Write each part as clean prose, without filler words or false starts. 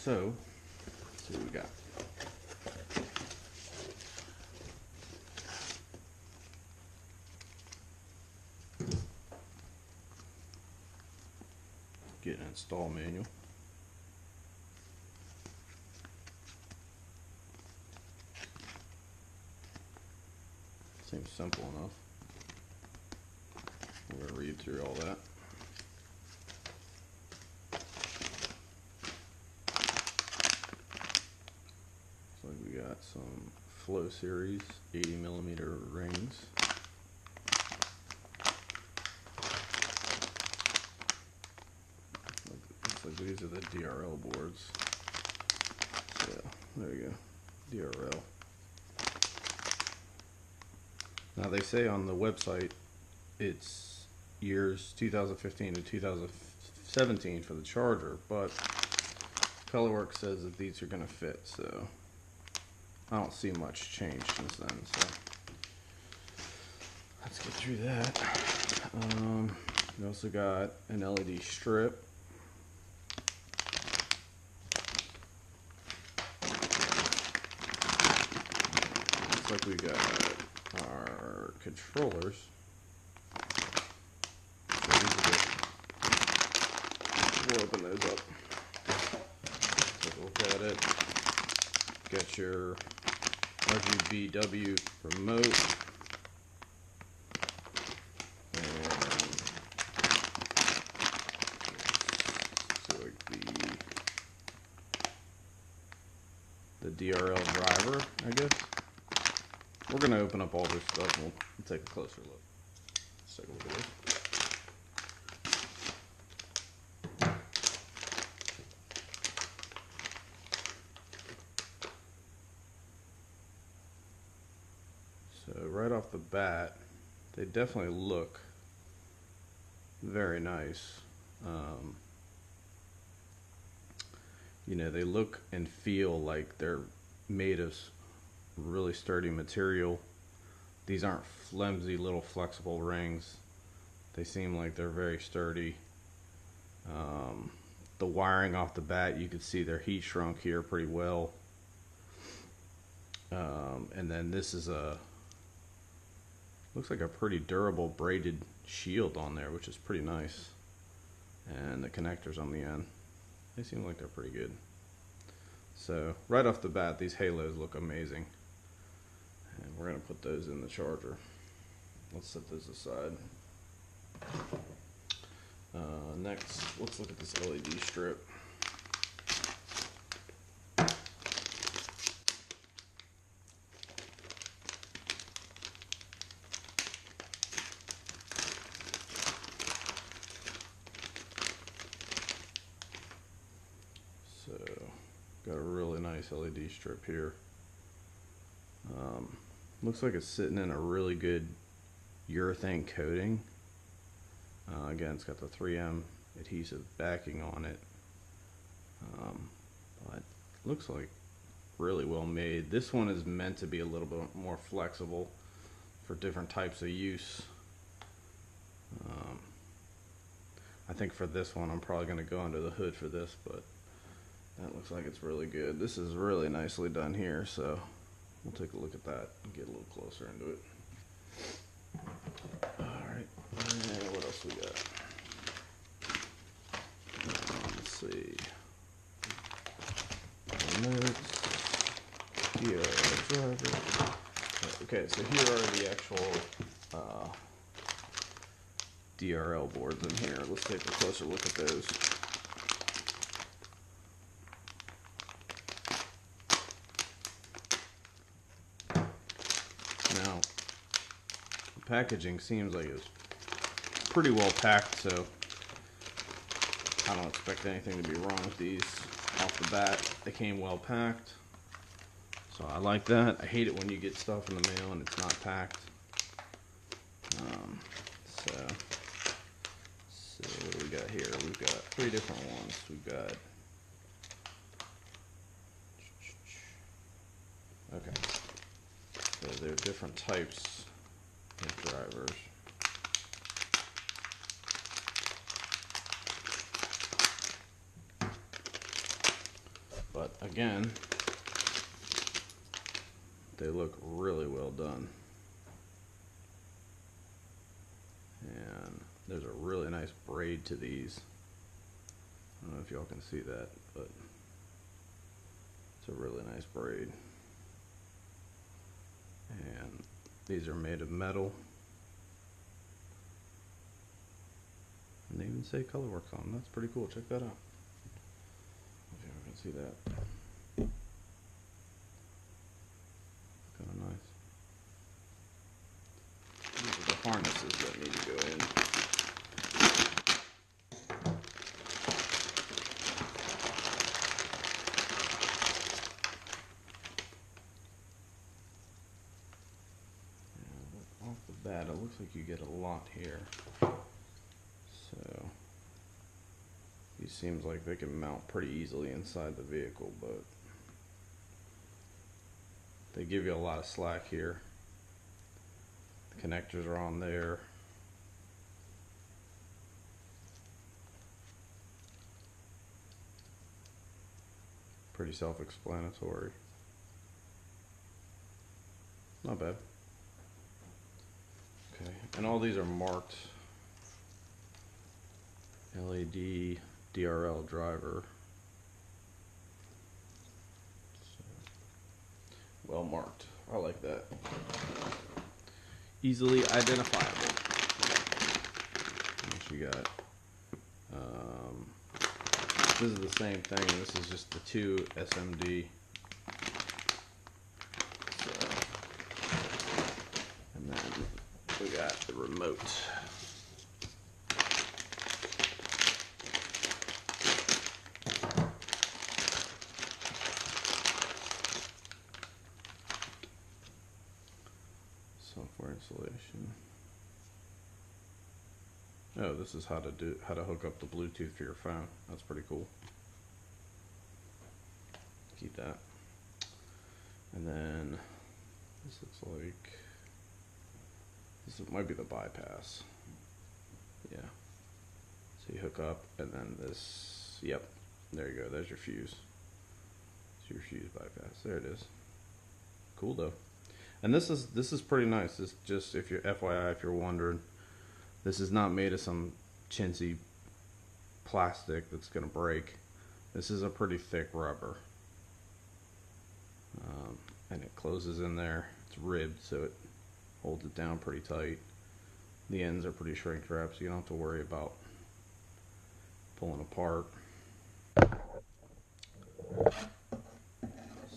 So, let's see what we got. Get an install manual. Seems simple enough. We're going to read through all that. So we got some Flow Series 80mm rings. Looks like these are the DRL boards. So there you go, DRL. Now they say on the website it's years 2015 to 2017 for the charger, but Colorwerkz says that these are going to fit, so I don't see much change since then. So let's get through that. We also got an LED strip. Looks like we got our controllers. So we'll open those up. Take a look at it. Got your RGBW remote. And so like the DRL driver, I guess. We're going to open up all this stuff and we'll take a closer look. Let's take a look at this. So right off the bat, they definitely look very nice. You know, they look and feel like they're made of really sturdy material. These aren't flimsy little flexible rings. They seem like they're very sturdy. The wiring off the bat, you can see they're heat shrunk here pretty well. And then this is looks like a pretty durable braided shield on there, which is pretty nice. And the connectors on the end, they seem like they're pretty good. So right off the bat, these halos look amazing. And we're going to put those in the charger. Let's set those aside. Next, let's look at this LED strip. So, got a really nice LED strip here. Looks like it's sitting in a really good urethane coating. Again, it's got the 3M adhesive backing on it. But looks like really well made. This one is meant to be a little bit more flexible for different types of use. I think for this one I'm probably going to go under the hood for this, but that looks like it's really good. This is really nicely done here, so we'll take a look at that and get a little closer into it. Alright, what else we got? Let's see. Notes. Driver. Okay, so here are the actual DRL boards in here. Let's take a closer look at those. Now, the packaging seems like it's pretty well packed, so I don't expect anything to be wrong with these off the bat. They came well packed, so I like that. I hate it when you get stuff in the mail and it's not packed. So what do we got here? We've got 3 different ones. We've got, okay, so there are different types of drivers. again, they look really well done. And there's a really nice braid to these. I don't know if y'all can see that, but it's a really nice braid. And these are made of metal. And they even say Colorwerkz on them. That's pretty cool. Check that out. If you can see that. Kind of nice. These are the harnesses that need to go in. And off the bat, it looks like you get a lot here. So these seems like they can mount pretty easily inside the vehicle, but they give you a lot of slack here. The connectors are on there. Pretty self-explanatory. Not bad. Okay, and all these are marked LED DRL driver. So, well marked. I like that. Easily identifiable. What you got? This is the same thing. This is just the 2 SMD. So, and then we got the remote. Software installation. Oh, this is how to hook up the Bluetooth for your phone. That's pretty cool. Keep that. And then this looks like this might be the bypass. Yeah. So you hook up, and then this. Yep. There you go. There's your fuse. It's your fuse bypass. There it is. Cool though. And this is pretty nice. This just, if you're FYI, if you're wondering, this is not made of some chintzy plastic that's gonna break. This is a pretty thick rubber, and it closes in there. It's ribbed, so it holds it down pretty tight. The ends are pretty shrink wrapped, so you don't have to worry about pulling apart.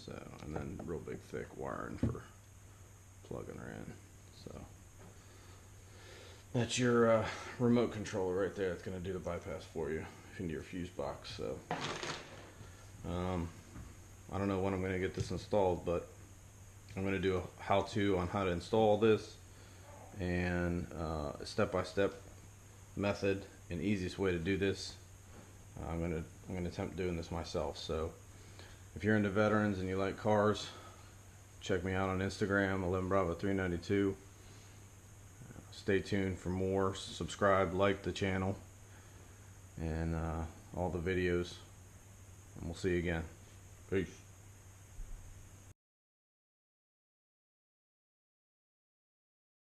So, and then real big thick wiring for plugging her in. So that's your remote controller right there. It's going to do the bypass for you into your fuse box. So I don't know when I'm going to get this installed, but I'm going to do a how-to on how to install this, and a step-by-step method and easiest way to do this. I'm going to attempt doing this myself. So if you're into veterans and you like cars, check me out on Instagram, 11Bravo392. Stay tuned for more. Subscribe, like the channel, and all the videos. And we'll see you again. Peace.